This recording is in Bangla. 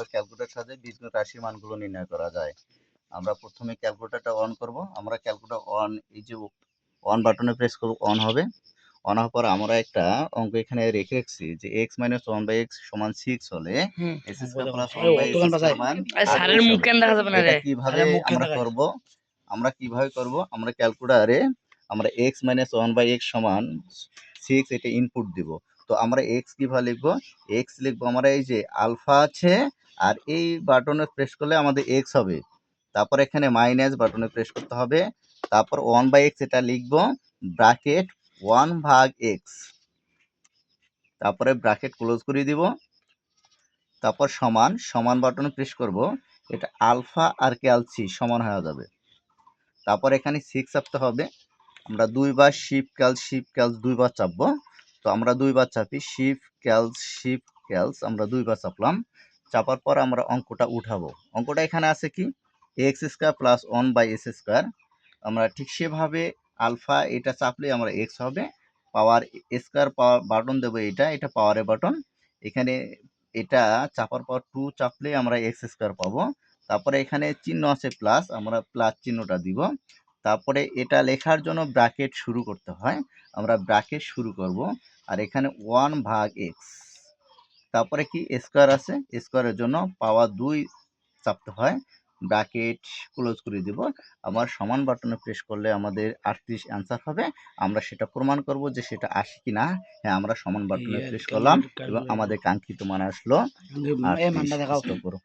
কিভাবে ক্যালকুলেটরের সাহায্যে বীজগণিত রাশির মানগুলো নির্ণয় করা যায়। আমরা প্রথমে ক্যালকুলেটরটা অন করব। আমরা ক্যালকুলেটর অন, এই যে অন বাটনে প্রেস করব, অন হবে। অন হওয়ার পর আমরা একটা অঙ্ক এখানে রেখে রাখছি যে x - 1/x = 6 হলে x² + 1/x² মান 28 হবে। এটা কিভাবে আমরা করব? আমরা ক্যালকুলেটরে আমরা x - 1/x = 6 এটা ইনপুট দিব। তো আমরা x কিভাবে লিখব? x লিখব আমরা এই যে আলফা আছে, আর এই বাটনে প্রেস করলে আমাদের x হবে। তারপর এখানে মাইনাস বাটনে প্রেস করতে হবে। তারপর 1/x এটা লিখব, ব্র্যাকেট 1/x, তারপরে ব্র্যাকেট ক্লোজ করে দিব। তারপর সমান বাটনে প্রেস করব, এটা আলফা আর ক্যালসি সমান হয়ে যাবে। তারপর এখানে 6 চাপতে হবে। আমরা দুইবার শিফট ক্যালস দুইবার চাপবো। তো আমরা দুইবার চাপি, শিফট ক্যালস আমরা দুইবার চাপলাম। চাপার পর আমরা অঙ্কটা উঠাবো। অঙ্কটা এখানে আছে কি, x² + 1/s²। আমরা ঠিক সেভাবে আলফা এটা চাপলে আমরা x হবে, পাওয়ার স্কয়ার পাওয়ার বাটন দেবো, এটা পাওয়ারের বাটন। এখানে এটা চাপার পর 2 চাপলে আমরা x² পাবো। তারপরে এখানে চিহ্ন আছে প্লাস, আমরা প্লাস চিহ্নটা দিব। তারপরে এটা লেখার জন্য ব্র্যাকেট শুরু করতে হয়, আমরা ব্র্যাকেট শুরু করব। আর এখানে 1/x, তারপরে কি স্কয়ার আছে, স্কয়ারের জন্য পাওয়ার 2 চাপতে হয়, ব্র্যাকেট ক্লোজ করে দিব। আবার সমান বাটনে প্রেস করলে আমাদের 38 অ্যান্সার হবে। আমরা সেটা প্রমাণ করব যে সেটা আসে কিনা। হ্যাঁ, আমরা সমান বাটনে প্রেস করলাম এবং আমাদের কাঙ্ক্ষিত মান আসলো 38।